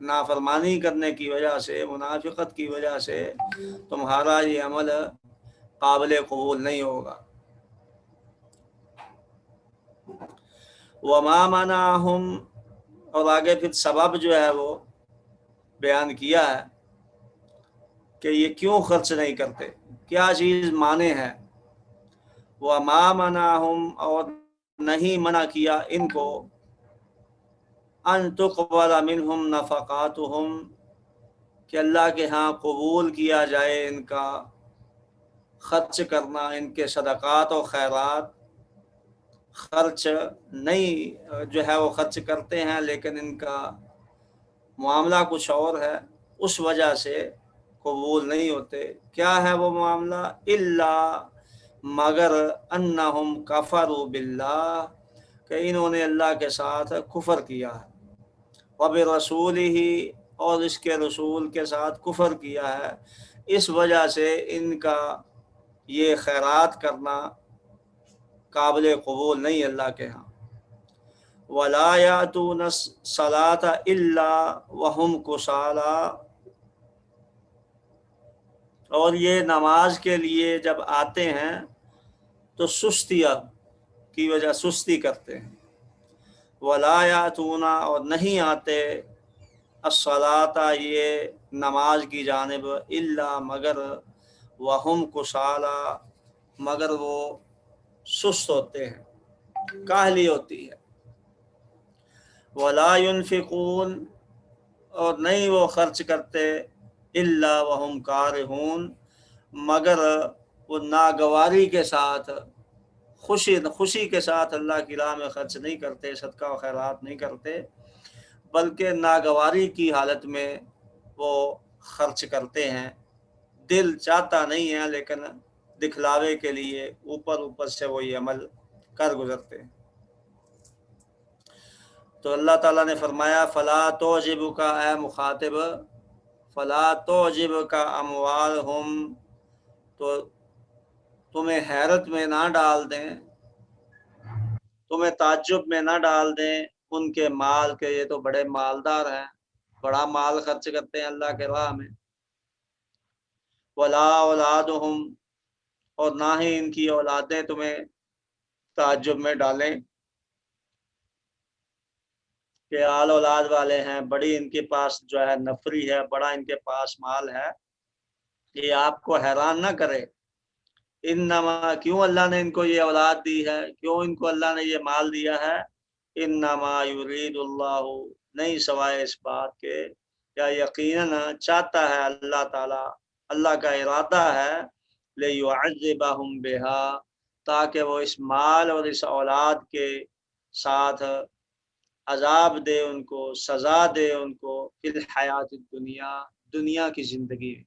نافرمانی کرنے کی وجہ سے، منافقت کی وجہ سے تمہارا یہ عمل قابل قبول نہیں ہوگا۔ وما منعہم، اور آگے پھر سبب جو ہے وہ بیان کیا ہے کہ یہ کیوں خرچ نہیں کرتے، کیا چیز مانے ہے۔ وما منعہم، اور نہیں منع کیا ان کو، ان تقبل منہم نفقاتہم، کہ اللہ کے ہاں قبول کیا جائے ان کا خرچ کرنا، ان کے صدقات و خیرات۔ خرچ نہیں جو ہے وہ خرچ کرتے ہیں، لیکن ان کا معاملہ کچھ اور ہے، اس وجہ سے قبول نہیں ہوتے۔ کیا ہے وہ معاملہ؟ الا، مگر انہم کفروا باللہ، کہ انہوں نے اللہ کے ساتھ کفر کیا ہے، وبرسولہ، اور اس کے رسول کے ساتھ کفر کیا ہے، اس وجہ سے ان کا یہ خیرات کرنا قابل قبول نہیں اللہ کے ہاں۔ ولا یاتون الصلاۃ الا وهم کسالى، اور یہ نماز کے لیے جب آتے ہیں تو سستیاں کی وجہ سستی کرتے ہیں۔ ولا یاتون، اور نہیں آتے، الصلاۃ، یہ نماز کی جانب، الا، مگر، وهم کسالى، مگر وہ سست ہوتے ہیں، کاہلی ہوتی ہے۔ ولا ينفقون، اور نہیں وہ خرچ کرتے، الا وهم کارہون، مگر وہ ناگواری کے ساتھ، خوشی کے ساتھ اللہ کی راہ میں خرچ نہیں کرتے، صدقہ و خیرات نہیں کرتے، بلکہ ناگواری کی حالت میں وہ خرچ کرتے ہیں۔ دل چاہتا نہیں ہے، لیکن دکھلاوے کے لیے اوپر سے وہ یہ عمل کر گزرتے ہیں۔ تو اللہ تعالیٰ نے فرمایا فلا تعجبک، اے مخاطب، فلا تعجبک اموالہم، تو تمہیں حیرت میں نہ ڈال دیں، تمہیں تعجب میں نہ ڈال دیں ان کے مال کے، یہ تو بڑے مالدار ہیں، بڑا مال خرچ کرتے ہیں اللہ کے راہ میں۔ ولا اولادہم، اور نہ ہی ان کی اولادیں تمہیں تعجب میں ڈالیں کہ آل اولاد والے ہیں، بڑی ان کے پاس جو ہے نفری ہے، بڑا ان کے پاس مال ہے، یہ آپ کو حیران نہ کرے۔ انما، کیوں اللہ نے ان کو یہ اولاد دی ہے، کیوں ان کو اللہ نے یہ مال دیا ہے؟ انما یرید اللہ، نہیں سوائے اس بات کے، یا یقیناً چاہتا ہے اللہ تعالیٰ، اللہ کا ارادہ ہے، لیعذبہم بہا، تاکہ وہ اس مال اور اس اولاد کے ساتھ عذاب دے ان کو، سزا دے ان کو، فی الحیات الدنیا، دنیا کی زندگی میں،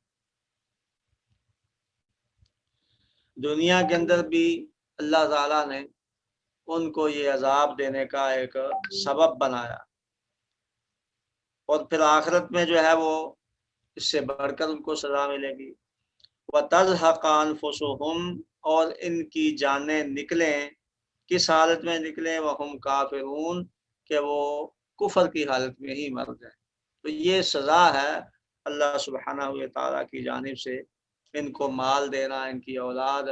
دنیا کے اندر بھی اللہ تعالیٰ نے ان کو یہ عذاب دینے کا ایک سبب بنایا، اور پھر آخرت میں جو ہے وہ اس سے بڑھ کر ان کو سزا ملے گی۔ وَتَزْهَقَ أَنفُسُهُمْ، اور ان کی جانیں نکلیں، کس حالت میں نکلیں؟ وَهُمْ كَافِرُونَ، کہ وہ کفر کی حالت میں ہی مر جائیں۔ تو یہ سزا ہے اللہ سبحانہ و تعالیٰ کی جانب سے، ان کو مال دینا، ان کی اولاد،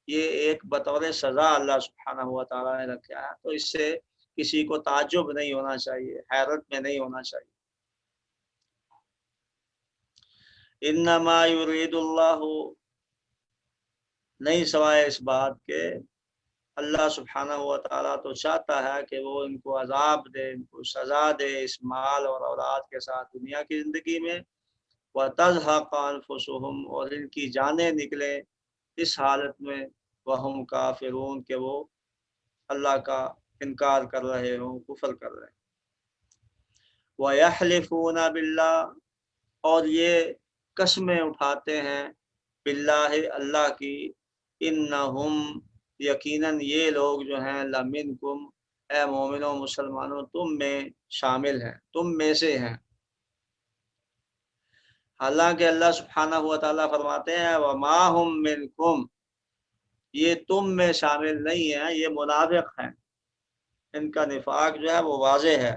یہ ایک بطور سزا اللہ سبحانہ و تعالیٰ نے رکھا ہے، تو اس سے کسی کو تعجب نہیں ہونا چاہیے، حیرت میں نہیں ہونا چاہیے۔ انما یرید اللہ، نہیں سوائے اس بات کے، اللہ سبحانہ و تعالیٰ تو چاہتا ہے کہ وہ ان کو عذاب دے، ان کو سزا دے اس مال اور اولاد کے ساتھ دنیا کی زندگی میں۔ وَتَزْهَقَ أَنفُسُهُمْ، اور ان کی جانیں نکلیں اس حالت میں، وَهُمْ كَافِرُونَ، کہ وہ اللہ کا انکار کر رہے ہوں، کفر کر رہے ہیں۔ وَيَحْلِفُونَ بِاللَّهِ، اور یہ قسمیں اٹھاتے ہیں، باللہ، اللہ کی، انہم، یقیناً یہ لوگ جو ہیں، لمنکم، اے مومنوں مسلمانوں، تم میں شامل ہیں، تم میں سے ہیں۔ حالانکہ اللہ سبحانہ و تعالیٰ فرماتے ہیں وما ہم منکم، یہ تم میں شامل نہیں ہیں، یہ منافق ہیں، ان کا نفاق جو ہے وہ واضح ہے۔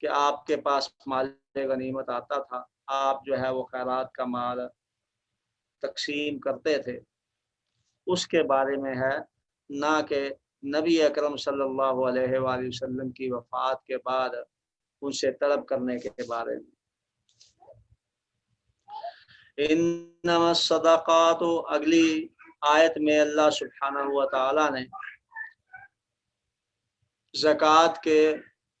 کہ آپ کے پاس مال غنیمت آتا تھا، آپ جو ہے وہ خیرات کا مال تقسیم کرتے تھے، اس کے بارے میں ہے، نہ کہ نبی اکرم صلی اللہ علیہ وآلہ وسلم کی وفات کے بعد ان سے طلب کرنے کے بارے میں۔ انما الصدقات، اگلی آیت میں اللہ سبحانہ و تعالی نے زکوٰۃ کے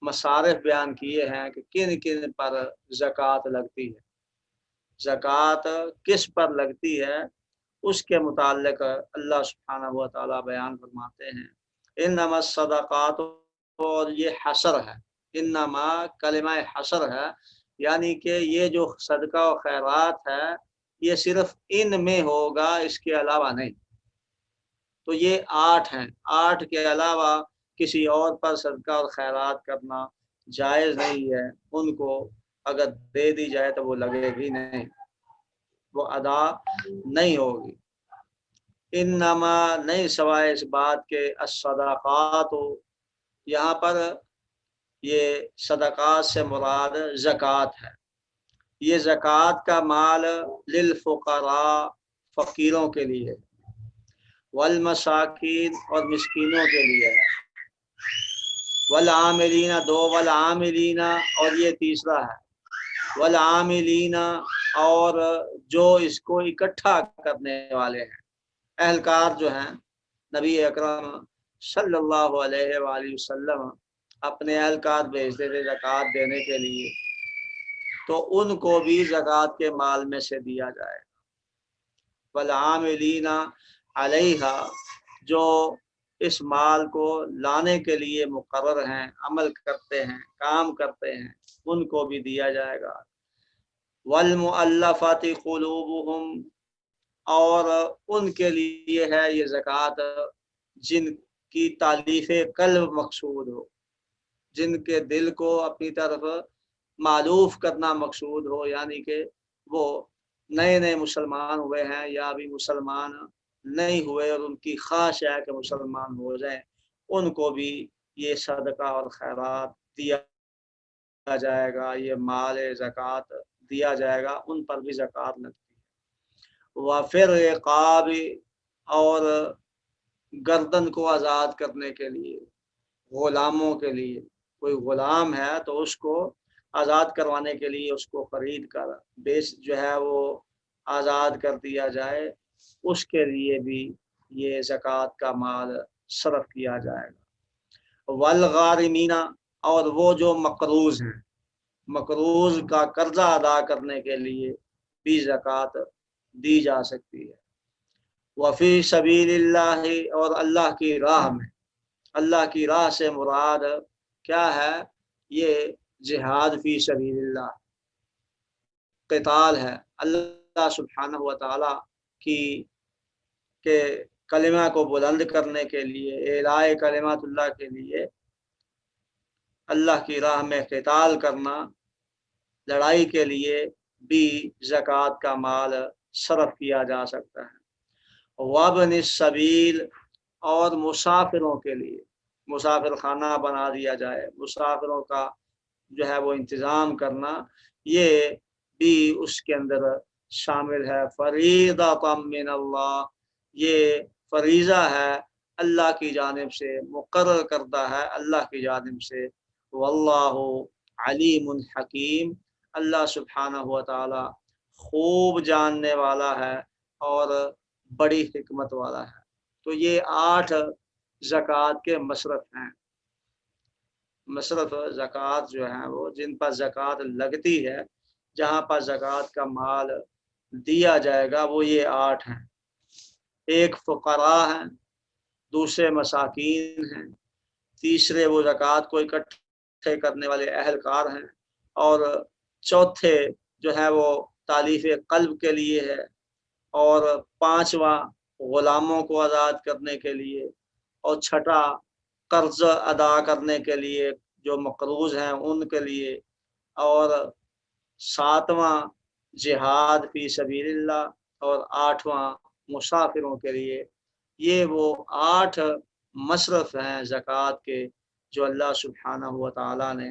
مصارف بیان کیے ہیں کہ کن کن پر زکوٰۃ لگتی ہے، زکوٰۃ کس پر لگتی ہے، اس کے متعلق اللہ سبحانہ و تعالی بیان فرماتے ہیں۔ انما الصدقات، اور یہ حصر ہے، انما کلمہ حصر ہے، یعنی کہ یہ جو صدقہ و خیرات ہے یہ صرف ان میں ہوگا، اس کے علاوہ نہیں۔ تو یہ 8 ہیں، 8 کے علاوہ کسی اور پر صدقہ اور خیرات کرنا جائز نہیں ہے، ان کو اگر دے دی جائے تو وہ لگے گی نہیں، وہ ادا نہیں ہوگی۔ انما، نہیں سوائے اس بات کے، الصدقات، یہاں پر یہ صدقات سے مراد زکوٰۃ ہے، یہ زکوٰۃ کا مال للفقراء، فقیروں کے لیے، والمساکین، اور مسکینوں کے لیے ہے، والعاملین، 2 والعاملین، اور یہ تیسرا ہے، والعاملین، اور جو اس کو اکٹھا کرنے والے ہیں، اہلکار جو ہیں، نبی اکرم صلی اللہ علیہ وآلہ وسلم اپنے اہلکار بھیجتے تھے زکوٰۃ دینے کے لیے، تو ان کو بھی زکوٰۃ کے مال میں سے دیا جائے۔ والعاملین علیہا، جو اس مال کو لانے کے لیے مقرر ہیں، عمل کرتے ہیں، کام کرتے ہیں، ان کو بھی دیا جائے گا۔ والمؤلفات قلوبہم، اور ان کے لیے ہے یہ زکوٰۃ جن کی تالیف قلب مقصود ہو، جن کے دل کو اپنی طرف معلوف کرنا مقصود ہو، یعنی کہ وہ نئے نئے مسلمان ہوئے ہیں یا ابھی مسلمان نہیں ہوئے اور ان کی خواہش ہے کہ مسلمان ہو جائیں، ان کو بھی یہ صدقہ اور خیرات دیا جائے گا، یہ مال زکوٰۃ دیا جائے گا، ان پر بھی زکوٰۃ لگتی ہے۔ وفر رقاب، اور گردن کو آزاد کرنے کے لیے، غلاموں کے لیے، کوئی غلام ہے تو اس کو آزاد کروانے کے لیے اس کو خرید کر بیچ جو ہے وہ آزاد کر دیا جائے، اس کے لیے بھی یہ زکوٰۃ کا مال صرف کیا جائے گا۔ والغارمین، اور وہ جو مقروض ہیں، مقروض کا قرضہ ادا کرنے کے لیے بھی زکوٰۃ دی جا سکتی ہے۔ وفی سبیل اللہ، اور اللہ کی راہ میں، اللہ کی راہ سے مراد کیا ہے؟ یہ جہاد فی سبیل اللہ، قتال ہے، اللہ سبحانہ و تعالی کی کے کلمہ کو بلند کرنے کے لیے، اعلاء کلمات اللہ کے لیے اللہ کی راہ میں قتال کرنا، لڑائی کے لیے بھی زکوٰۃ کا مال صرف کیا جا سکتا ہے۔ وابن السبیل، اور مسافروں کے لیے، مسافر خانہ بنا دیا جائے، مسافروں کا جو ہے وہ انتظام کرنا، یہ بھی اس کے اندر شامل ہے۔ فریضۃ من اللہ، یہ فریضہ ہے اللہ کی جانب سے، مقرر کردہ ہے اللہ کی جانب سے۔ واللہ علیم حکیم، اللہ سبحانہ و تعالی خوب جاننے والا ہے اور بڑی حکمت والا ہے۔ تو یہ 8 زکوٰۃ کے مصرف ہیں، مصرف زکوٰۃ جو ہیں وہ جن پر زکوٰۃ لگتی ہے، جہاں پر زکوٰۃ کا مال دیا جائے گا، وہ یہ 8 ہیں۔ ایک فقراء ہیں، دوسرے مساکین ہیں، تیسرے وہ زکوٰۃ کو اکٹھے کرنے والے اہلکار ہیں، اور چوتھے جو ہے وہ تالیف قلب کے لیے ہے، اور 5واں غلاموں کو آزاد کرنے کے لیے، اور 6واں قرض ادا کرنے کے لیے جو مقروض ہیں ان کے لیے، اور 7واں جہاد فی سبیل اللہ، اور 8واں مسافروں کے لیے۔ یہ وہ 8 مصرف ہیں زکوٰۃ کے جو اللہ سبحانہ و تعالی نے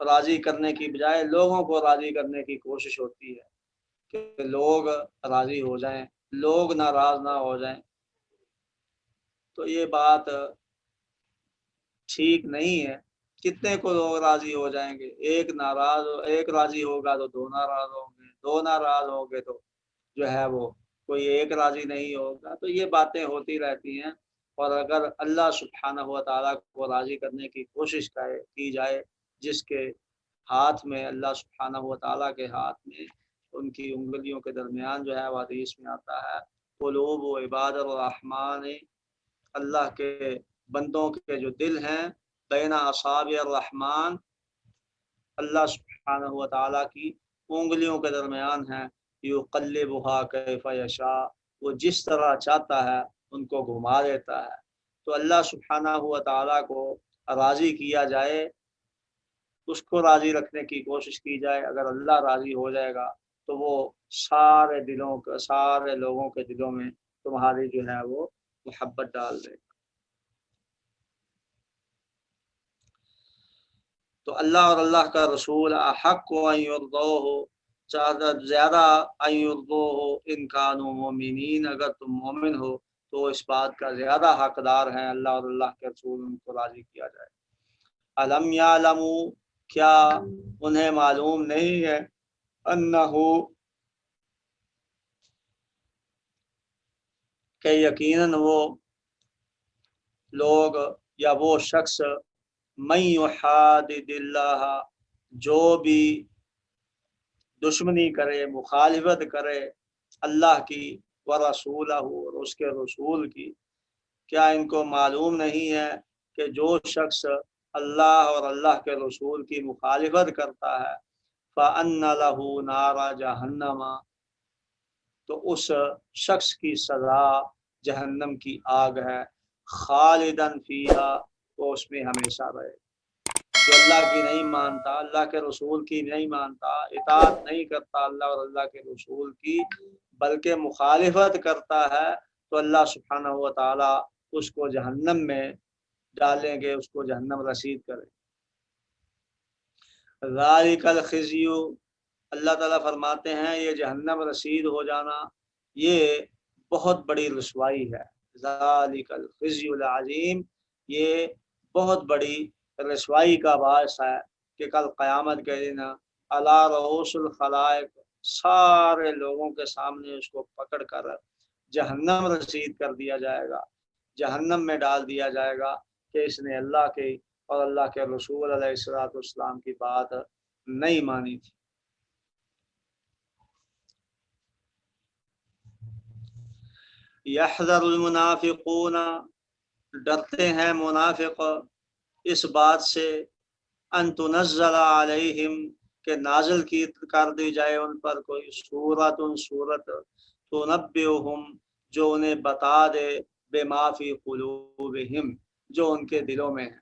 راضی کرنے کی بجائے لوگوں کو راضی کرنے کی کوشش ہوتی ہے کہ لوگ راضی ہو جائیں، لوگ ناراض نہ ہو جائیں، تو یہ بات ٹھیک نہیں ہے۔ کتنے کو لوگ راضی ہو جائیں گے؟ ایک راضی ہوگا تو دو ناراض ہوں گے، دو ناراض ہوں گے تو جو ہے وہ کوئی ایک راضی نہیں ہوگا۔ تو یہ باتیں ہوتی رہتی ہیں، اور اگر اللہ سبحانہ و تعالیٰ کو راضی کرنے کی کوشش کی جائے، جس کے ہاتھ میں، اللہ سبحانہ و تعالیٰ کے ہاتھ میں، ان کی انگلیوں کے درمیان جو ہے وہ حدیث میں آتا ہے، قلوب و عباد الرحمن، اللہ کے بندوں کے جو دل ہیں، بین اصابع الرحمن، اللہ سبحانہ و تعالیٰ کی انگلیوں کے درمیان ہیں، یقلبها کیف یشاء، وہ جس طرح چاہتا ہے ان کو گھما دیتا ہے۔ تو اللہ سبحانہ و تعالیٰ کو راضی کیا جائے، اس کو راضی رکھنے کی کوشش کی جائے، اگر اللہ راضی ہو جائے گا تو وہ سارے لوگوں کے دلوں میں تمہاری جو ہے وہ محبت ڈال دے گا۔ تو اللہ اور اللہ کا رسول احق ان یرضوہ، زیادہ ان یرضوہ ان کانوا مومنین، اگر تم مومن ہو تو اس بات کا زیادہ حقدار ہیں اللہ اور اللہ کے رسول ان کو راضی کیا جائے۔ الم یعلموا، کیا انہیں معلوم نہیں ہے، انہو، کہ یقیناً وہ لوگ یا وہ شخص، من یحادد اللہ، جو بھی دشمنی کرے، مخالفت کرے اللہ کی، ورسولہ، اور اس کے رسول کی، کیا ان کو معلوم نہیں ہے کہ جو شخص اللہ اور اللہ کے رسول کی مخالفت کرتا ہے، فَأَنَّ لَهُ نَارَ جَهَنَّمَ، تو اس شخص کی سزا جہنم کی آگ ہے، خالداً فیہا، وہ اس میں ہمیشہ رہے۔ جو اللہ کی نہیں مانتا، اللہ کے رسول کی نہیں مانتا، اطاعت نہیں کرتا اللہ اور اللہ کے رسول کی، بلکہ مخالفت کرتا ہے، تو اللہ سبحانہ و تعالیٰ اس کو جہنم میں ڈالیں گے، اس کو جہنم رسید کریں۔ ذالک الخزی، اللہ تعالیٰ فرماتے ہیں یہ جہنم رسید ہو جانا یہ بہت بڑی رسوائی ہے۔ ذالک الخزی العظیم، یہ بہت بڑی رسوائی کا باعث ہے کہ کل قیامت کے دن علی رؤوس الخلائق، سارے لوگوں کے سامنے اس کو پکڑ کر جہنم رسید کر دیا جائے گا، جہنم میں ڈال دیا جائے گا کہ اس نے اللہ کے اور اللہ کے رسول علیہ الصلوۃ والسلام کی بات نہیں مانی تھی۔ یحذر المنافقون، ڈرتے ہیں منافق اس بات سے، ان تنزل علیہم، کہ نازل کر دی جائے ان پر کوئی سورت تنبئہم، جو انہیں بتا دے، بما فی قلوبہم، جو ان کے دلوں میں ہے۔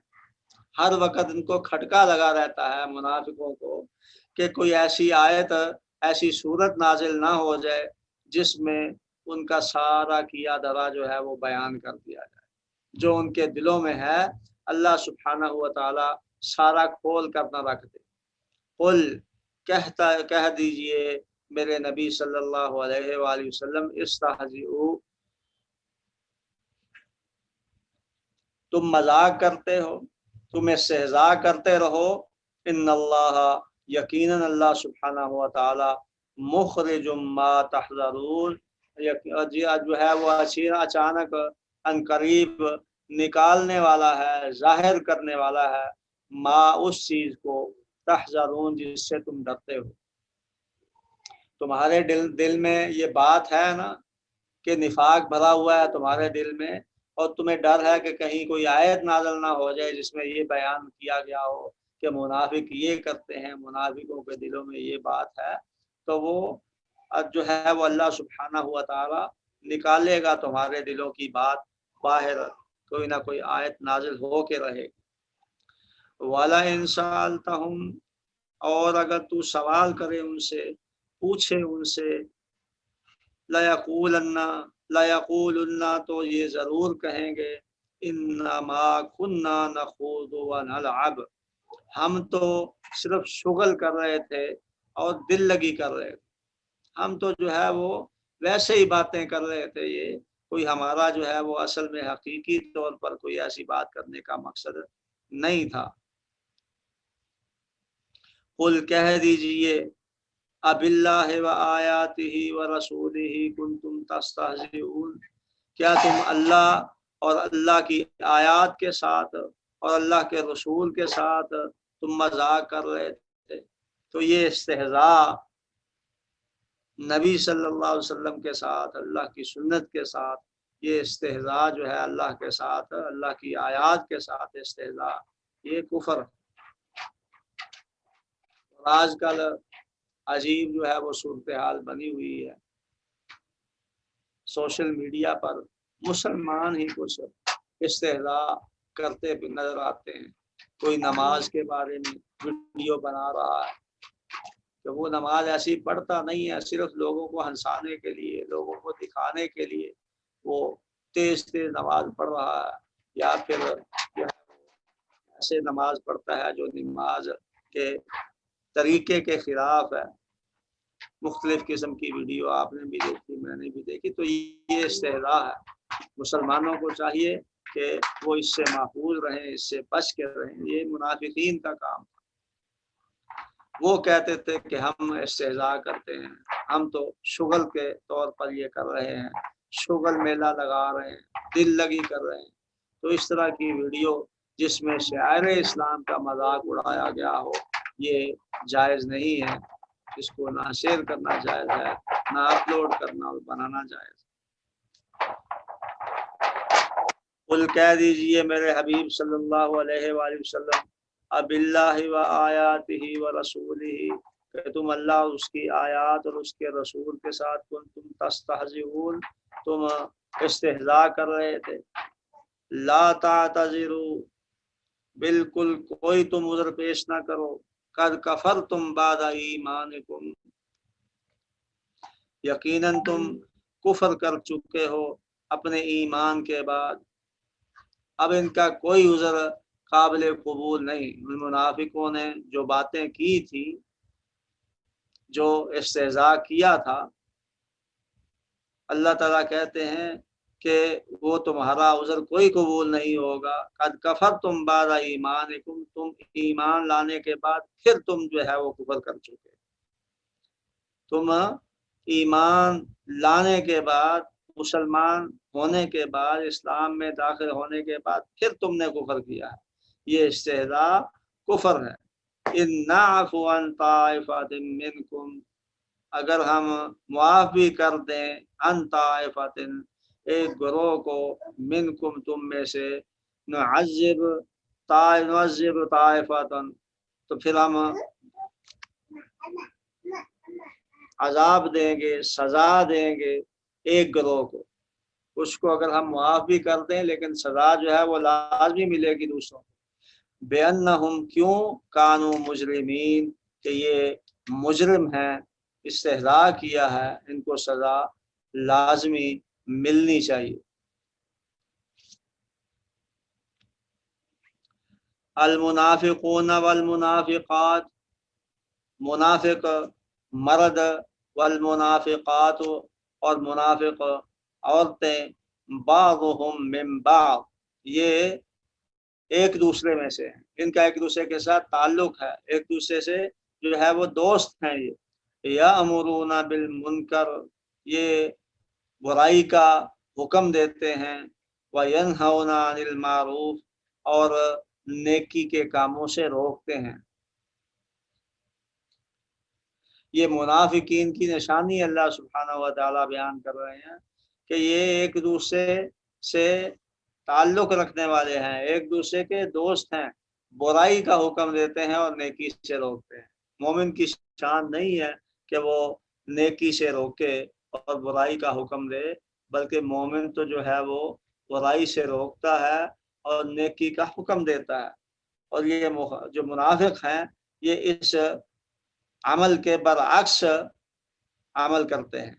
ہر وقت ان کو کھٹکا لگا رہتا ہے منافقوں کو کہ کوئی ایسی آیت، ایسی سورت نازل نہ ہو جائے جس میں ان کا سارا کیا دھرا جو ہے وہ بیان کر دیا جائے، جو ان کے دلوں میں ہے اللہ سبحانہ و تعالی سارا کھول کر نہ رکھ دے۔ قل، کہہ دیجئے میرے نبی صلی اللہ علیہ وآلہ وسلم، استہزئوا، تم مذاق کرتے ہو، تم استہزاء کرتے رہو، ان اللہ، یقیناً اللہ سبحانہ و تعالی، مخرج ما تحذرون، جو ہے وہ اچانک ان قریب نکالنے والا ہے، ظاہر کرنے والا ہے، ما، اس چیز کو، تحذرون، جس سے تم ڈرتے ہو۔ تمہارے دل میں یہ بات ہے نا کہ نفاق بھرا ہوا ہے تمہارے دل میں، اور تمہیں ڈر ہے کہ کہیں کوئی آیت نازل نہ ہو جائے جس میں یہ بیان کیا گیا ہو کہ منافق یہ کرتے ہیں، منافقوں کے دلوں میں یہ بات ہے، تو وہ جو ہے وہ اللہ سبحانہ و تعالی نکالے گا تمہارے دلوں کی بات باہر، کوئی نہ کوئی آیت نازل ہو کے رہے گی۔ وَلَئِن سَأَلْتَهُمْ، اور اگر تو سوال کرے ان سے، پوچھے ان سے، لَيَقُولُنَّ، تو یہ ضرور کہیں گے، اِنَّمَا كُنَّا نَخُوضُ وَنَلْعَبُ، ہم تو صرف شغل کر رہے تھے اور دل لگی کر رہے تھے، ہم تو جو ہے وہ ویسے ہی باتیں کر رہے تھے، یہ کوئی ہمارا جو ہے وہ اصل میں حقیقی طور پر کوئی ایسی بات کرنے کا مقصد نہیں تھا۔ قل کہہ دیجئے اب اللہ و آیاتہ و رسولہ کنتم تستہزئون، کیا تم اللہ اور اللہ کی آیات کے ساتھ اور اللہ کے رسول کے ساتھ تم مذاق کر رہے تھے؟ تو یہ استہزاء نبی صلی اللہ علیہ وسلم کے ساتھ، اللہ کی سنت کے ساتھ، یہ استہزاء جو ہے اللہ کے ساتھ، اللہ کی آیات کے ساتھ استہزاء، یہ کفر۔ آج کل عجیب جو ہے وہ صورتحال بنی ہوئی ہے، سوشل میڈیا پر مسلمان ہی کچھ استہزاء کرتے نظر آتے ہیں۔ کوئی نماز کے بارے میں ویڈیو بنا رہا ہے کہ وہ نماز ایسی پڑھتا نہیں ہے، صرف لوگوں کو ہنسانے کے لیے، لوگوں کو دکھانے کے لیے وہ تیز تیز نماز پڑھ رہا ہے، یا پھر ایسے نماز پڑھتا ہے جو نماز کے طریقے کے خلاف ہے۔ مختلف قسم کی ویڈیو آپ نے بھی دیکھی، میں نے بھی دیکھی، تو یہ استہزاء ہے۔ مسلمانوں کو چاہیے کہ وہ اس سے محفوظ رہیں، اس سے بچ کے رہیں، یہ منافقین کا کام۔ وہ کہتے تھے کہ ہم استہزاء کرتے ہیں، ہم تو شغل کے طور پر یہ کر رہے ہیں، شغل میلہ لگا رہے ہیں، دل لگی کر رہے ہیں۔ تو اس طرح کی ویڈیو جس میں شعائر اسلام کا مذاق اڑایا گیا ہو، یہ جائز نہیں ہے، اس کو نہ شیئر کرنا جائز ہے، نہ اپلوڈ کرنا اور بنانا جائز۔ قل کہہ دیجئے میرے حبیب صلی اللہ علیہ وآلہ وسلم اب اللہ و آیاتہ و رسولہ، کہ تم اللہ اور اس کی آیات اور اس کے رسول کے ساتھ کنتم تستہزئون، تم استہزاء کر رہے تھے۔ لا تعتذروا، بالکل کوئی تم عذر پیش نہ کرو، قد کفرتم بعد ایمانکم، یقیناً تم کفر کر چکے ہو اپنے ایمان کے بعد۔ اب ان کا کوئی عذر قابل قبول نہیں۔ ان منافقوں نے جو باتیں کی تھی، جو استہزاء کیا تھا، اللہ تعالیٰ کہتے ہیں کہ وہ تمہارا عذر کوئی قبول نہیں ہوگا۔ قد کفرتم بعد ایمانکم، تم ایمان لانے کے بعد پھر تم جو ہے وہ کفر کر چکے، تم ایمان لانے کے بعد، مسلمان ہونے کے بعد، اسلام میں داخل ہونے کے بعد پھر تم نے کفر کیا ہے، یہ استہزاء کفر ہے۔ ان نعفو عن طائفۃ منکم، اگر ہم معاف بھی کر دیں عن طائفۃ، ایک گروہ کو، منکم تم میں سے، نعذب طائفۃ، تو پھر ہم عذاب دیں گے، سزا دیں گے ایک گروہ کو۔ اس کو اگر ہم معاف بھی کر دیں لیکن سزا جو ہے وہ لازمی ملے گی دوسروں کو۔ بِأَنَّهُمْ، کیوں، کانوا مجرمین، کہ یہ مجرم ہیں، استہزاء کیا ہے، ان کو سزا لازمی ملنی چاہیے۔ المنافقون والمنافقات، منافق مرد، والمنافقات، اور منافق عورتیں، بعضهم من بعض، یہ ایک دوسرے میں سے ہیں، ان کا ایک دوسرے کے ساتھ تعلق ہے، ایک دوسرے سے جو ہے وہ دوست ہیں۔ یہ یأمرون بالمنکر، یہ برائی کا حکم دیتے ہیں، وینہون عن المعروف، اور نیکی کے کاموں سے روکتے ہیں۔ یہ منافقین کی نشانی اللہ سبحانہ و تعالیٰ بیان کر رہے ہیں کہ یہ ایک دوسرے سے تعلق رکھنے والے ہیں، ایک دوسرے کے دوست ہیں، برائی کا حکم دیتے ہیں اور نیکی سے روکتے ہیں۔ مومن کی شان نہیں ہے کہ وہ نیکی سے روکے اور برائی کا حکم دے، بلکہ مومن تو جو ہے وہ برائی سے روکتا ہے اور نیکی کا حکم دیتا ہے۔ اور یہ جو منافق ہیں یہ اس عمل کے برعکس عمل کرتے ہیں۔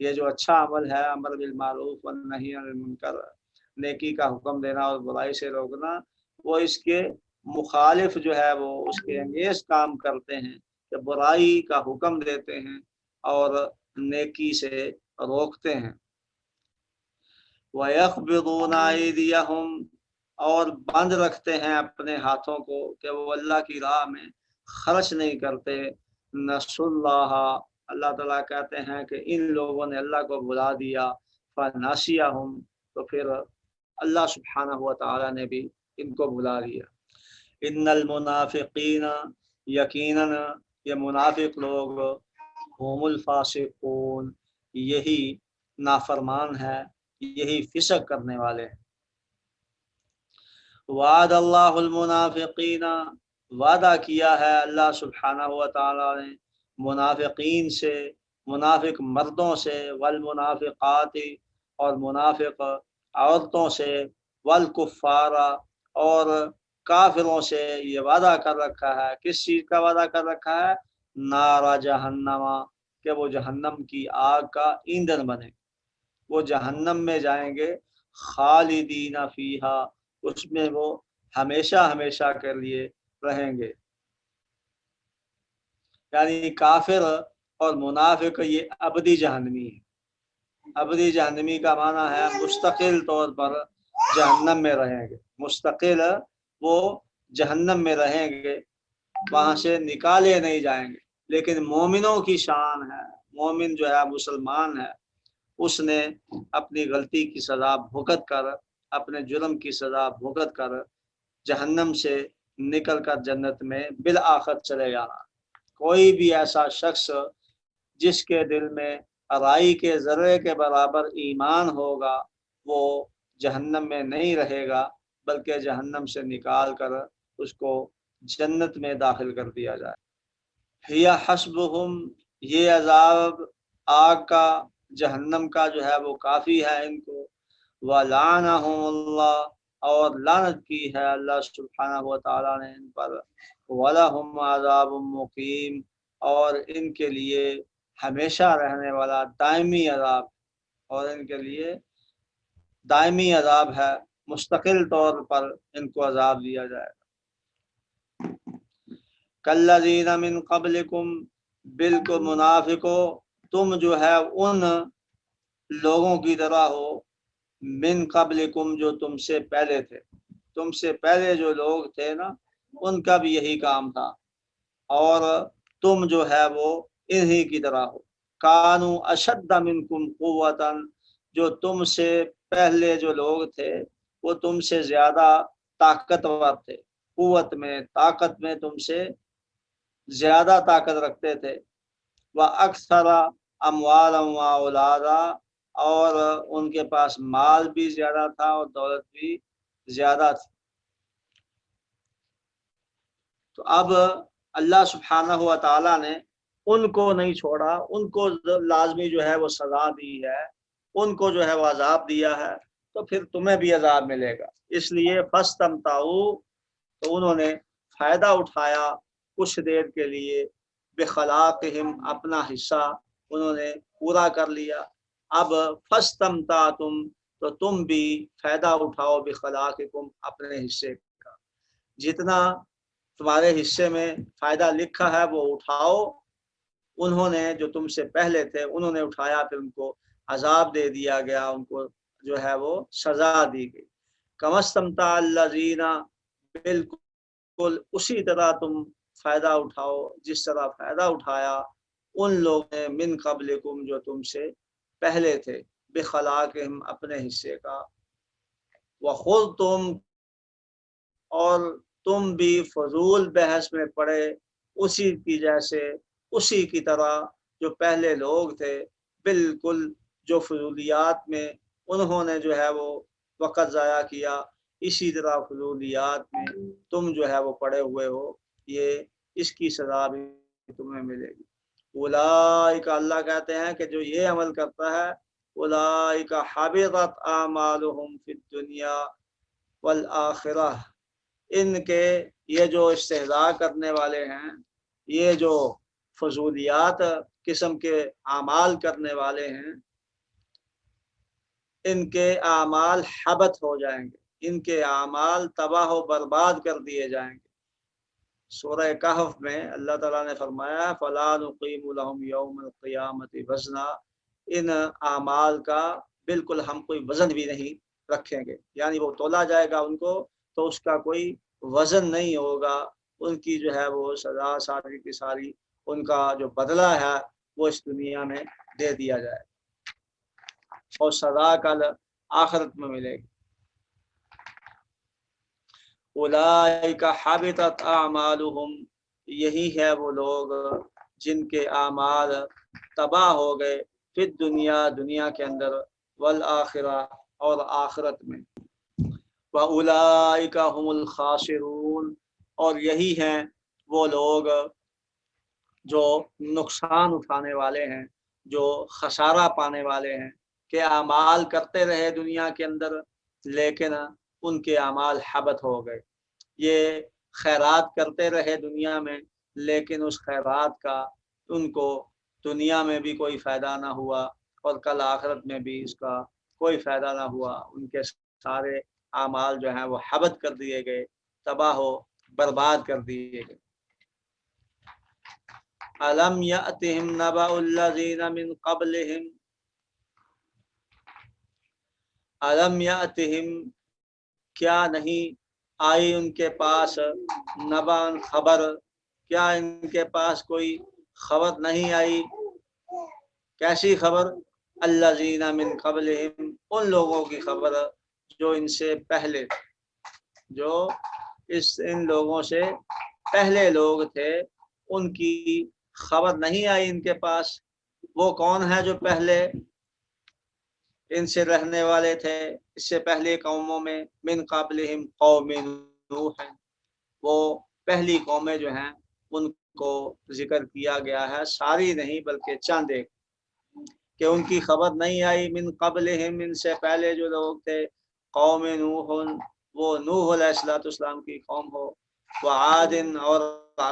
یہ جو اچھا عمل ہے، امر بالمعروف والنہی عن المنکر، نیکی کا حکم دینا اور برائی سے روکنا، وہ اس کے مخالف جو ہے وہ اس کے انگیز کام کرتے ہیں کہ برائی کا حکم دیتے ہیں اور نیکی سے روکتے ہیں۔ وَيَقْبِضُونَ أَيْدِيَهُمْ، اور بند رکھتے ہیں اپنے ہاتھوں کو کہ وہ اللہ کی راہ میں خرچ نہیں کرتے۔ نسوا اللہ، اللہ تعالیٰ کہتے ہیں کہ ان لوگوں نے اللہ کو بھلا دیا۔ فناسیہم، تو پھر اللہ سبحانہ و تعالیٰ نے بھی ان کو بھلا دیا۔ ان المنافقین، یقیناً یہ منافق لوگ، هم الفاسقون، یہی نافرمان ہے، یہی فسق کرنے والے ہیں۔ وعد اللہ المنافقین، وعدہ کیا ہے اللہ سبحانہ و تعالیٰ نے منافقین سے، منافق مردوں سے، والمنافقات، اور منافق عورتوں سے، والکفار، اور کافروں سے یہ وعدہ کر رکھا ہے۔ کس چیز کا وعدہ کر رکھا ہے؟ نار جہنم، کہ وہ جہنم کی آگ کا ایندھن بنے، وہ جہنم میں جائیں گے، خالدین فیہا، اس میں وہ ہمیشہ ہمیشہ کے لیے رہیں گے۔ یعنی کافر اور منافق یہ ابدی جہنمی ہے۔ ابدی جہنمی کا معنی ہے مستقل طور پر جہنم میں رہیں گے، مستقل وہ جہنم میں رہیں گے، وہاں سے نکالے نہیں جائیں گے۔ لیکن مومنوں کی شان ہے، مومن جو ہے مسلمان ہے، اس نے اپنی غلطی کی سزا بھگت کر، اپنے جرم کی سزا بھگت کر جہنم سے نکل کر جنت میں بالآخر چلے جانا۔ کوئی بھی ایسا شخص جس کے دل میں رائی کے ذرے کے برابر ایمان ہوگا وہ جہنم میں نہیں رہے گا، بلکہ جہنم سے نکال کر اس کو جنت میں داخل کر دیا جائے۔ ہی حسبہم، یہ عذاب آگ کا، جہنم کا جو ہے وہ کافی ہے ان کو۔ وَلَعَنَهُمُ اللَّهُ، اور لعنت کی ہے اللہ سبحانہ و تعالیٰ نے ان پر۔ وَلَهُمْ عَذَابٌ مُقِيمٌ، اور ان کے لیے ہمیشہ رہنے والا دائمی عذاب، اور ان کے لیے دائمی عذاب ہے، مستقل طور پر ان کو عذاب دیا جائے گا۔ کالذین من قبلکم، بالکل منافقو تم جو ہے ان لوگوں کی طرح ہو، من قبلکم جو تم سے پہلے تھے، تم سے پہلے جو لوگ تھے نا ان کا بھی یہی کام تھا، اور تم جو ہے وہ انہی کی طرح ہو۔ کانوا اشد منکم قوتا، جو تم سے پہلے جو لوگ تھے وہ تم سے زیادہ طاقتور تھے، قوت میں، طاقت میں تم سے زیادہ طاقت رکھتے تھے۔ وَأَكْثَرَ أَمْوَالًا وَأَوْلَادًا، اور ان کے پاس مال بھی زیادہ تھا اور دولت بھی زیادہ تھی۔ تو اب اللہ سبحانہ و تعالیٰ نے ان کو نہیں چھوڑا، ان کو لازمی جو ہے وہ سزا دی ہے، ان کو جو ہے وہ عذاب دیا ہے، تو پھر تمہیں بھی عذاب ملے گا۔ اس لیے فاستمتعوا، تو انہوں نے فائدہ اٹھایا کچھ دیر کے لیے، بخلاقہم، اپنا حصہ انہوں نے پورا کر لیا۔ اب فاستمتعتم، تو تم بھی فائدہ اٹھاؤ، بخلاقکم، اپنے حصے کا، جتنا تمہارے حصے میں فائدہ لکھا ہے وہ اٹھاؤ۔ انہوں نے جو تم سے پہلے تھے انہوں نے اٹھایا، پھر ان کو عذاب دے دیا گیا، ان کو جو ہے وہ سزا دی گئی۔ کما استمتع الذین، بالکل اسی طرح تم فائدہ اٹھاؤ جس طرح فائدہ اٹھایا ان لوگوں نے، من قبلکم، جو تم سے پہلے تھے، بخلاقہم، اپنے حصے کا۔ وخذتم، اور تم بھی فضول بحث میں پڑے، اسی کی جیسے، اسی کی طرح جو پہلے لوگ تھے، بالکل جو فضولیات میں انہوں نے جو ہے وہ وقت ضائع کیا، اسی طرح فضولیات میں تم جو ہے وہ پڑے ہوئے ہو، یہ اس کی سزا بھی تمہیں ملے گی۔ اولئک، اللہ کہتے ہیں کہ جو یہ عمل کرتا ہے، اولئک حبطت اعمالهم فی الدنیا والآخرہ، ان کے یہ جو استہزاء کرنے والے ہیں، یہ جو فضولیات قسم کے اعمال کرنے والے ہیں، ان کے اعمال حبط ہو جائیں گے، ان کے اعمال تباہ و برباد کر دیے جائیں گے۔ سورہ کہف میں اللہ تعالیٰ نے فرمایا فَلَا نُقِيمُ لَهُمْ يَوْمَ الْقِيَامَةِ وَزْنًا، ان اعمال کا بالکل ہم کوئی وزن بھی نہیں رکھیں گے، یعنی وہ تولا جائے گا ان کو تو اس کا کوئی وزن نہیں ہوگا، ان کی جو ہے وہ سزا ساری کی ساری، ان کا جو بدلہ ہے وہ اس دنیا میں دے دیا جائے اور سزا کل آخرت میں ملے گی۔ اولئک حبطت اعمالہم، یہی ہے وہ لوگ جن کے اعمال تباہ ہو گئے، فی الدنیا، دنیا کے اندر، والآخرہ، اور آخرت میں، واولئک هم الخاسرون، اور یہی ہیں وہ لوگ جو نقصان اٹھانے والے ہیں، جو خسارہ پانے والے ہیں، کہ اعمال کرتے رہے دنیا کے اندر لیکن ان کے اعمال حبط ہو گئے، یہ خیرات کرتے رہے دنیا میں لیکن اس خیرات کا ان کو دنیا میں بھی کوئی فائدہ نہ ہوا اور کل آخرت میں بھی اس کا کوئی فائدہ نہ ہوا، ان کے سارے اعمال جو ہیں وہ حبط کر دیے گئے، تباہ و برباد کر دیے گئے۔ الم یأتہم نبأ الذین من قبلہم، الم یأتہم، کیا نہیں آئی ان کے پاس، نبأ خبر، کیا ان کے پاس کوئی خبر نہیں آئی، کیسی خبر، الذین من قبلہم، ان لوگوں کی خبر جو ان سے پہلے، جو ان لوگوں سے پہلے لوگ تھے ان کی خبر نہیں آئی ان کے پاس۔ وہ کون ہے جو پہلے ان سے رہنے والے تھے اس سے پہلے قوموں میں، من قبلہم قوم نوح، وہ پہلی قومیں جو ہیں ان کو ذکر کیا گیا ہے، ساری نہیں بلکہ چند ایک، کہ ان کی خبر نہیں آئی، من قبلہم، ان سے پہلے جو لوگ تھے، قوم نوح، وہ نوح علیہ السلام کی قوم ہو، وعاد، اور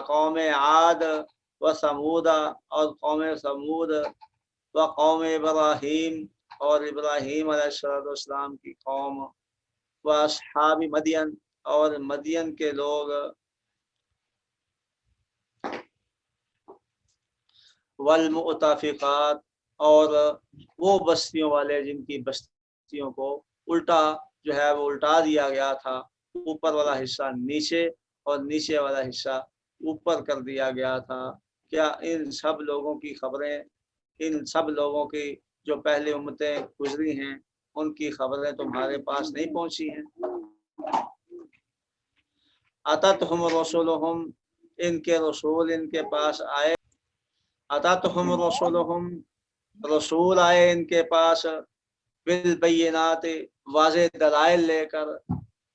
قوم عاد، وثمود، اور قوم ثمود، وقوم ابراہیم، اور ابراہیم علیہ السلام کی قوم، واصحاب مدین، اور مدین کے لوگ، والمؤتفقات، اور وہ بستیوں والے جن کی بستیوں کو الٹا جو ہے وہ الٹا دیا گیا تھا، اوپر والا حصہ نیچے اور نیچے والا حصہ اوپر کر دیا گیا تھا۔ کیا ان سب لوگوں کی خبریں، ان سب لوگوں کی جو پہلے امتیں گزری ہیں ان کی خبریں تمہارے پاس نہیں پہنچی ہیں؟ اتتہم رسولہم، ان کے رسول ان کے پاس آئے، اتتہم رسولہم، رسول آئے ان کے پاس، بالبینات، واضح دلائل لے کر،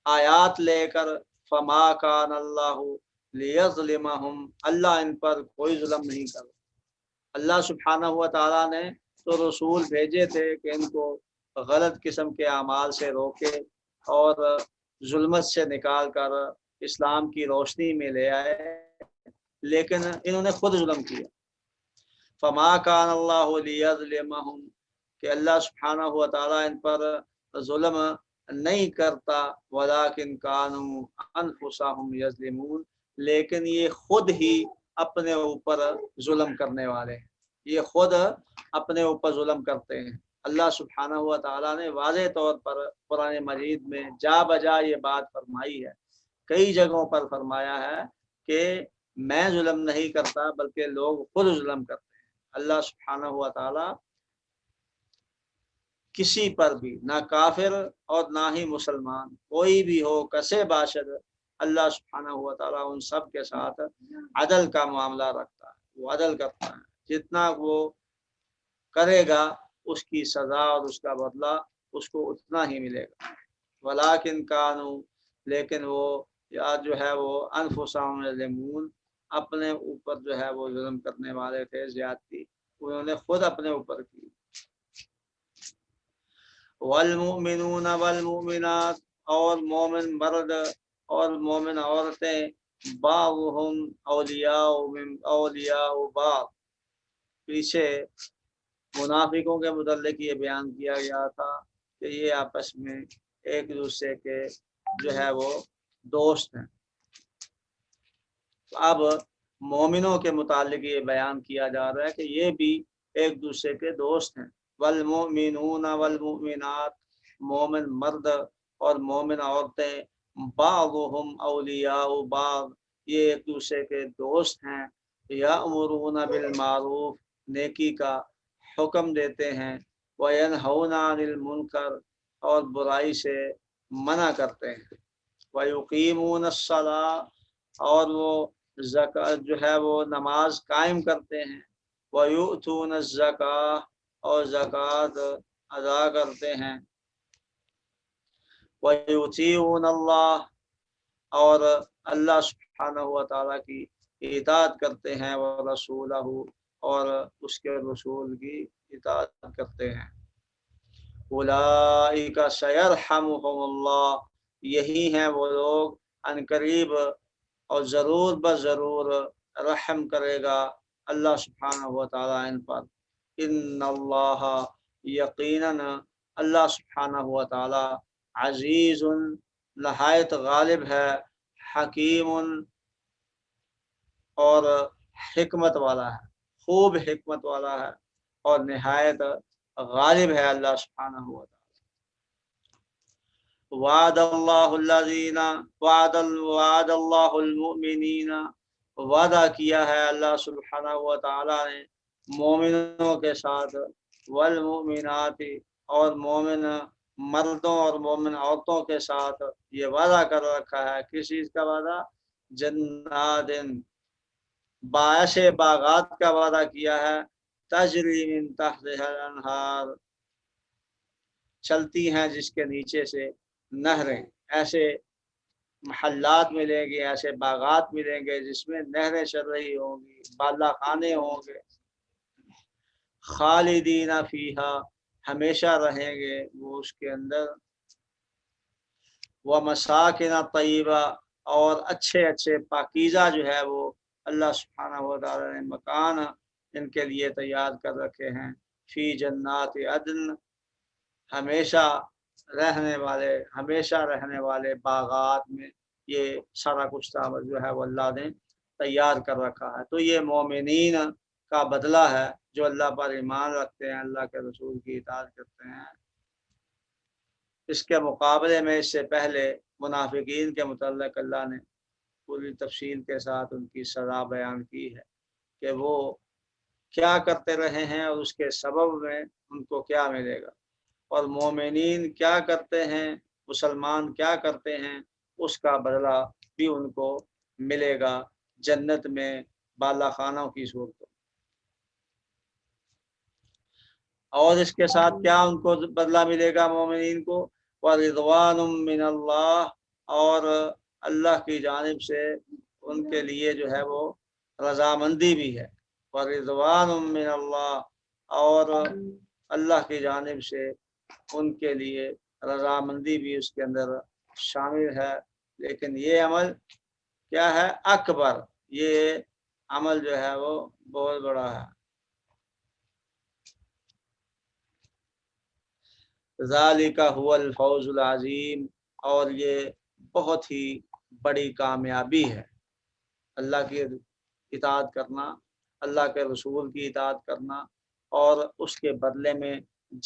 آیات لے کر، فما کان اللہ لیظلمہم، اللہ ان پر کوئی ظلم نہیں کرتا۔ اللہ سبحانہ و تعالیٰ نے تو رسول بھیجے تھے کہ ان کو غلط قسم کے اعمال سے روکے اور ظلمت سے نکال کر اسلام کی روشنی میں لے آئے، لیکن انہوں نے خود ظلم کیا۔ فما کان اللہ لیظلمہم، کہ اللہ سبحانہ و تعالیٰ ان پر ظلم نہیں کرتا، ولکن کانوا انفسہم یظلمون، لیکن یہ خود ہی اپنے اوپر ظلم کرنے والے ہیں، یہ خود اپنے اوپر ظلم کرتے ہیں۔ اللہ سبحانہ و تعالیٰ نے واضح طور پر قرآن مجید میں جا بجا یہ بات فرمائی ہے، کئی جگہوں پر فرمایا ہے کہ میں ظلم نہیں کرتا بلکہ لوگ خود ظلم کرتے ہیں۔ اللہ سبحانہ و تعالیٰ کسی پر بھی، نہ کافر اور نہ ہی مسلمان، کوئی بھی ہو کسے باشد، اللہ سبحانہ و تعالیٰ ان سب کے ساتھ عدل کا معاملہ رکھتا ہے، وہ عدل کرتا ہے، جتنا وہ کرے گا اس کی سزا اور اس کا بدلہ اس کو اتنا ہی ملے گا۔ ولیکن کانوا، لیکن وہ یا جو ہے وہ انفسہم یظلمون، اپنے اوپر جو ہے وہ ظلم کرنے والے تھے، زیادتی انہوں نے خود اپنے اوپر کی۔ والمؤمنون والمؤمنات، اور مومن مرد اور مومن عورتیں، بعضهم اولیاء بعض، پیچھے منافقوں کے متعلق یہ بیان کیا گیا تھا کہ یہ آپس میں ایک دوسرے کے جو ہے وہ دوست ہیں۔ اب مومنوں کے متعلق یہ بیان کیا جا رہا ہے کہ یہ بھی ایک دوسرے کے دوست ہیں۔ والمؤمنون والمؤمنات، مومن مرد اور مومن عورتیں، بعضهم اولیاء بعض، یہ ایک دوسرے کے دوست ہیں۔ یأمرون بالمعروف، نیکی کا حکم دیتے ہیں، وینہون عن المنکر، اور برائی سے منع کرتے ہیں، ویقیمون الصلاۃ، اور وہ زکوٰۃ جو ہے وہ نماز قائم کرتے ہیں، ویؤتون الزکاۃ، اور زکوٰۃ ادا کرتے ہیں، ویطیعون اللہ، اور اللہ سبحانہ و تعالیٰ کی اطاعت کرتے ہیں، ورسولہ، اور اس کے رسول کی اطاعت کرتے ہیں۔ اولئک سیرحمہم اللہ، یہی ہیں وہ لوگ ان قریب اور ضرور بضرور رحم کرے گا اللہ سبحانہ و تعالیٰ ان پر۔ ان اللہ، یقیناً اللہ سبحانہ و تعالیٰ، عزیز، نہایت غالب ہے، حکیم، اور حکمت والا ہے، خوب حکمت والا ہے، اور نہایت غالب ہے اللہ سبحانہ و تعالیٰ۔ وعد اللہ المؤمنین، وعدہ کیا ہے اللہ سبحانہ و تعالیٰ نے مومنوں کے ساتھ، والمؤمنات، اور مومن مردوں اور مومن عورتوں کے ساتھ یہ وعدہ کر رکھا ہے۔ کس چیز کا وعدہ؟ جنات، باعث باغات کا وعدہ کیا ہے، تجری من تحتها الانہار، چلتی ہیں جس کے نیچے سے نہریں۔ ایسے محلات ملیں گے، ایسے باغات ملیں گے جس میں نہریں چل رہی ہوں گی، بالا خانے ہوں گے، خالدین فیہا، ہمیشہ رہیں گے وہ اس کے اندر، ومساکن طیبہ، اور اچھے اچھے پاکیزہ جو ہے وہ اللہ سبحانہ و تعالیٰ نے مکان ان کے لیے تیار کر رکھے ہیں، فی جنات عدن، ہمیشہ رہنے والے باغات میں، یہ سارا کچھ جو ہے وہ اللہ نے تیار کر رکھا ہے۔ تو یہ مومنین کا بدلہ ہے جو اللہ پر ایمان رکھتے ہیں، اللہ کے رسول کی اطاعت کرتے ہیں۔ اس کے مقابلے میں اس سے پہلے منافقین کے متعلق اللہ نے پوری تفصیل کے ساتھ ان کی سزا بیان کی ہے کہ وہ کیا کرتے رہے ہیں اور اس کے سبب میں ان کو کیا ملے گا، اور مومنین کیا کرتے ہیں، مسلمان کیا کرتے ہیں، اس کا بدلہ بھی ان کو ملے گا جنت میں بالا خانوں کی صورت۔ اور اس کے ساتھ کیا ان کو بدلہ ملے گا مومنین کو؟ وَرِضْوَانٌ مِّنَ اللَّهِ، اور اللہ کی جانب سے ان کے لیے جو ہے وہ رضامندی بھی ہے۔ وَرِضْوَانٌ مِّنَ اللَّهِ، اور اللہ کی جانب سے ان کے لیے رضامندی بھی اس کے اندر شامل ہے۔ لیکن یہ عمل کیا ہے؟ اکبر، یہ عمل جو ہے وہ بہت بڑا ہے۔ ذالک هو الفوز العظیم، اور یہ بہت ہی بڑی کامیابی ہے۔ اللہ کی اطاعت کرنا، اللہ کے رسول کی اطاعت کرنا، اور اس کے بدلے میں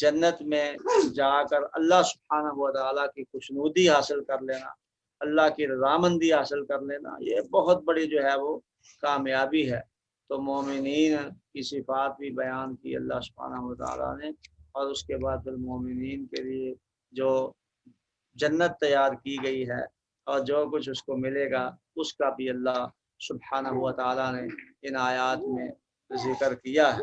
جنت میں جا کر اللہ سبحانہ و تعالیٰ کی خوشنودی حاصل کر لینا، اللہ کی رضامندی حاصل کر لینا، یہ بہت بڑی جو ہے وہ کامیابی ہے۔ تو مومنین کی صفات بھی بیان کی اللہ سبحانہ و تعالیٰ نے، اور اس کے بعد پھر مومنین کے لیے جو جنت تیار کی گئی ہے اور جو کچھ اس کو ملے گا اس کا بھی اللہ سبحانہ و تعالیٰ نے ان آیات میں ذکر کیا ہے۔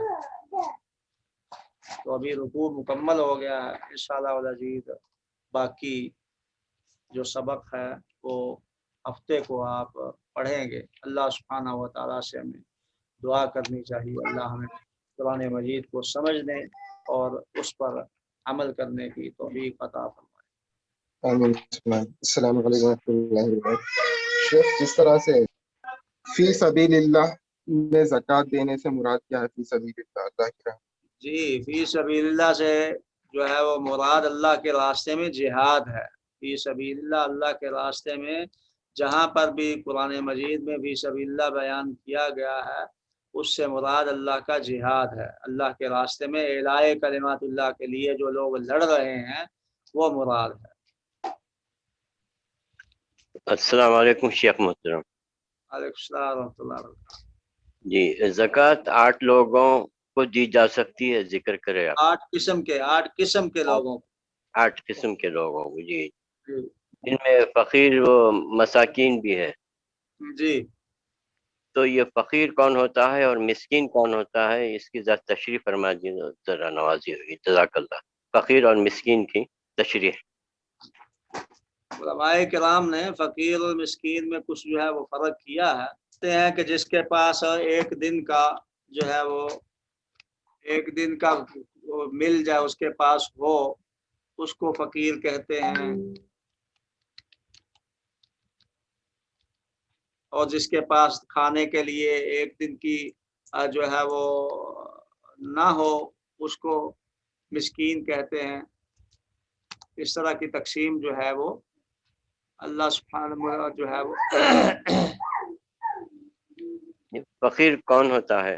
تو ابھی رکوع مکمل ہو گیا ہے، انشاءاللہ العزیز باقی جو سبق ہے وہ ہفتے کو آپ پڑھیں گے۔ اللہ سبحانہ و تعالیٰ سے ہمیں دعا کرنی چاہیے، اللہ ہمیں قرآن مجید کو سمجھنے اور اس پر عمل کرنے کی توفیق عطا فرمائے۔ آمین۔ السلام علیکم ورحمۃ اللہ وبرکاتہ۔ شیخ، جس طرح سے فی سبیل اللہ میں زکوٰۃ دینے سے مراد کیا ہے؟ فی سبیل اللہ، اللہ کی راہ۔ جی، فی سبیل اللہ سے جو ہے وہ مراد اللہ کے راستے میں جہاد ہے۔ فی سبیل اللہ، اللہ کے راستے میں جہاں پر بھی قرآن مجید میں فی سبیل اللہ بیان کیا گیا ہے اس سے مراد اللہ کا جہاد ہے، اللہ کے راستے میں اعلاء کلمات اللہ کے لیے جو لوگ لڑ رہے ہیں وہ مراد ہے۔ السلام علیکم شیخ محترم۔ علیکم السلام ورحمۃ اللہ وبرکاتہ۔ جی، زکوٰۃ 8 لوگوں کو دی جا سکتی ہے، ذکر کرے آپ۔ 8 قسم کے لوگوں کو۔ 8 قسم کے لوگوں کو، جی، جی جن میں فقیر و مساکین بھی ہے۔ جی تو یہ فقیر کون ہوتا ہے اور مسکین کون ہوتا ہے، اس کی ذرا تشریح فرما دیجیے، ذرا نوازی ہوگی، جزاک اللہ۔ فقیر اور مسکین کی تشریح۔ علماء کرام نے فقیر اور مسکین میں کچھ جو ہے وہ فرق کیا ہے، کہتے ہیں کہ جس کے پاس ایک دن کا جو ہے وہ ایک دن کا مل جائے، اس کے پاس ہو، اس کو فقیر کہتے ہیں، اور جس کے پاس کھانے کے لیے ایک دن کی جو ہے وہ نہ ہو اس کو مسکین کہتے ہیں۔ اس طرح کی تقسیم جو ہے وہ اللہ سبحانہ جو ہے وہ فقیر کون ہوتا ہے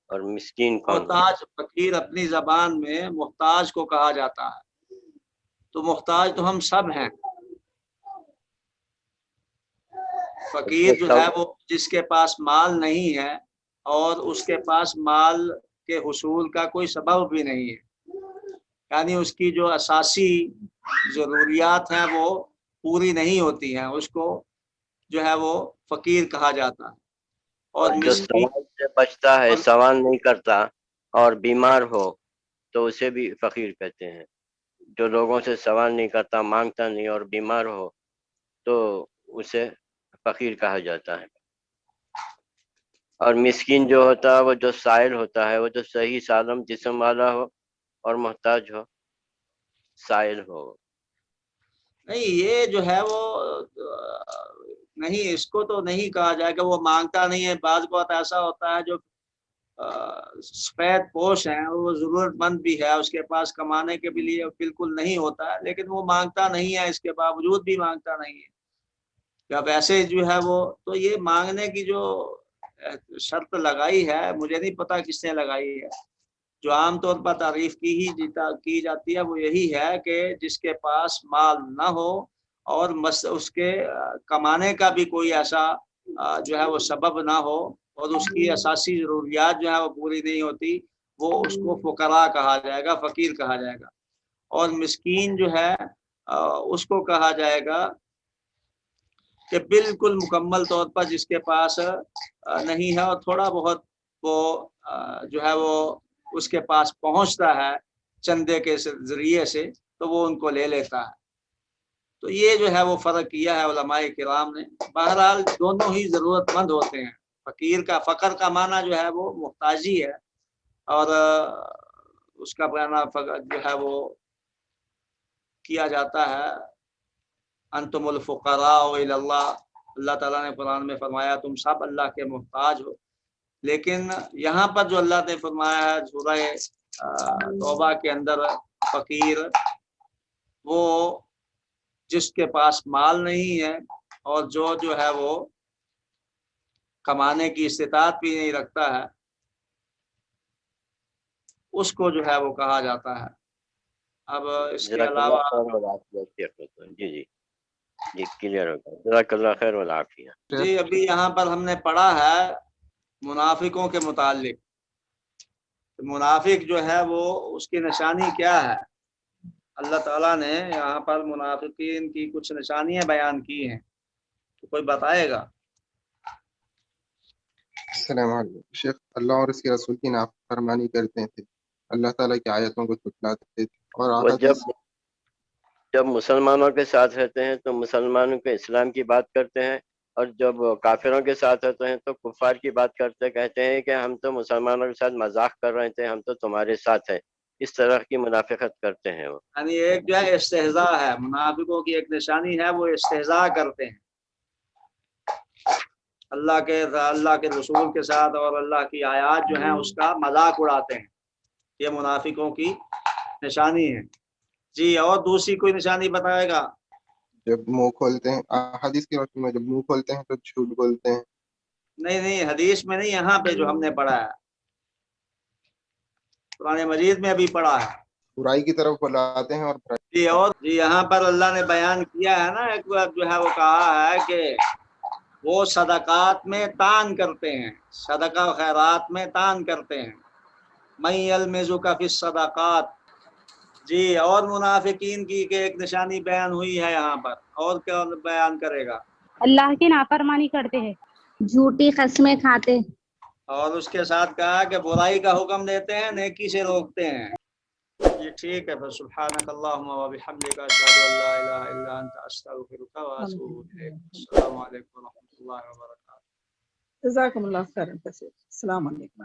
اور مسکین کون ہوتا ہے؟ محتاج، فقیر اپنی زبان میں محتاج کو کہا جاتا ہے، تو محتاج تو ہم سب ہیں۔ فقیر جو ہے وہ جس کے پاس مال نہیں ہے اور اس کے پاس مال کے حصول کا کوئی سبب بھی نہیں ہے، یعنی اس کی جو اساسی ضروریات ہیں وہ پوری نہیں ہوتی ہیں، اس کو جو ہے وہ فقیر کہا جاتا ہے۔ اور جو مسکین سوال سے بچتا ہے، سوال نہیں کرتا اور بیمار ہو تو اسے بھی فقیر کہتے ہیں۔ جو لوگوں سے سوال نہیں کرتا، مانگتا نہیں اور بیمار ہو تو اسے فقیر کہا جاتا ہے۔ اور مسکین جو ہوتا ہے وہ جو سائل ہوتا ہے، وہ جو صحیح سالم جسم والا ہو اور محتاج ہو، سائل ہو۔ نہیں، یہ جو ہے وہ نہیں، اس کو تو نہیں کہا جائے کہ وہ مانگتا نہیں ہے۔ بعض بہت ایسا ہوتا ہے جو سفید پوش ہیں، وہ ضرورت مند بھی ہے، اس کے پاس کمانے کے بھی لیے بالکل نہیں ہوتا ہے، لیکن وہ مانگتا نہیں ہے، اس کے باوجود بھی مانگتا نہیں ہے۔ جب ایسے جو ہے وہ، تو یہ مانگنے کی جو شرط لگائی ہے، مجھے نہیں پتا کس نے لگائی ہے، جو عام طور پر تعریف کی جاتی ہے وہ یہی ہے کہ جس کے پاس مال نہ ہو اور اس کے کمانے کا بھی کوئی ایسا جو ہے وہ سبب نہ ہو اور اس کی اساسی ضروریات جو ہے وہ پوری نہیں ہوتی، وہ اس کو فقراء کہا جائے گا، فقیر کہا جائے گا۔ اور مسکین جو ہے اس کو کہا جائے گا کہ بالکل مکمل طور پر جس کے پاس نہیں ہے اور تھوڑا بہت وہ جو ہے وہ اس کے پاس پہنچتا ہے چندے کے ذریعے سے، تو وہ ان کو لے لیتا ہے۔ تو یہ جو ہے وہ فرق کیا ہے علماء کرام نے۔ بہرحال دونوں ہی ضرورت مند ہوتے ہیں۔ فقیر کا، فقر کا معنی جو ہے وہ محتاجی ہے، اور اس کا معنی جو ہے وہ کیا جاتا ہے انتم الفقراء الی اللہ۔ اللہ تعالیٰ نے قرآن میں فرمایا تم سب اللہ کے محتاج ہو، لیکن یہاں پر جو اللہ نے فرمایا ہے سورہ توبہ کے اندر، فقیر وہ جس کے پاس مال نہیں ہے اور جو ہے وہ کمانے کی استطاعت بھی نہیں رکھتا ہے، اس کو جو ہے وہ کہا جاتا ہے۔ اب اس کے علاوہ جی جی جی کلیئر ہوگا، جزاک اللہ خیر والعافیہ۔ جی ابھی یہاں پر ہم نے پڑھا ہے منافقوں کے متعلق، منافق جو ہے وہ اس کی نشانی کیا ہے؟ اللہ تعالیٰ نے یہاں پر منافقین کی کچھ نشانیاں بیان کی ہیں، تو کوئی بتائے گا؟ السلام علیکم شیخ، اللہ اور اس کے رسول کی نافرمانی کرتے تھے، اللہ تعالیٰ کی آیتوں کو جھٹلاتے تھے، اور وہ آخر جب مسلمانوں کے ساتھ رہتے ہیں تو مسلمانوں کے اسلام کی بات کرتے ہیں، اور جب کافروں کے ساتھ رہتے ہیں تو کفار کی بات کرتے، کہتے ہیں کہ ہم تو مسلمانوں کے ساتھ مذاق کر رہے تھے، ہم تو تمہارے ساتھ ہیں۔ اس طرح کی منافقت کرتے ہیں وہ۔ یعنی ایک جو ہے استہزاء ہے، منافقوں کی ایک نشانی ہے، وہ استہزاء کرتے ہیں اللہ کے رسول کے ساتھ، اور اللہ کی آیات جو ہیں اس کا مذاق اڑاتے ہیں، یہ منافقوں کی نشانی ہے۔ جی اور دوسری کوئی نشانی بتائے گا؟ جب منہ کھولتے ہیں حدیث کی روشنی میں جب منہ کھولتے ہیں تو جھوٹ بولتے ہیں. نہیں حدیث میں نہیں, یہاں پہ جو ہم نے پڑھا ہے قرآن مجید میں ابھی پڑھا ہے. برائی کی طرف بلاتے ہیں اور جی, اور جی یہاں پر اللہ نے بیان کیا ہے نا, ایک بار جو ہے وہ کہا ہے کہ وہ صدقات میں تان کرتے ہیں, صدقہ و خیرات میں تان کرتے ہیں. من یلمزک فی الصدقات. جی, اور منافقین کی کہ ایک نشانی بیان ہوئی ہے یہاں پر, اور کیا بیان کرے گا؟ اللہ کی نافرمانی کرتے ہیں, جھوٹی قسمیں کھاتے, اور اس کے ساتھ کہا کہ برائی کا حکم دیتے ہیں, نیکی سے روکتے ہیں. جی ٹھیک ہے, پھر سبحانک اللہم و بحمدک اشہد ان لا الہ الا انت استغفرک و اتوب الیک. السلام علیکم و رحمۃ اللہ وبرکاتہ. جزاکم اللہ خیرا کثیر. السلام علیکم.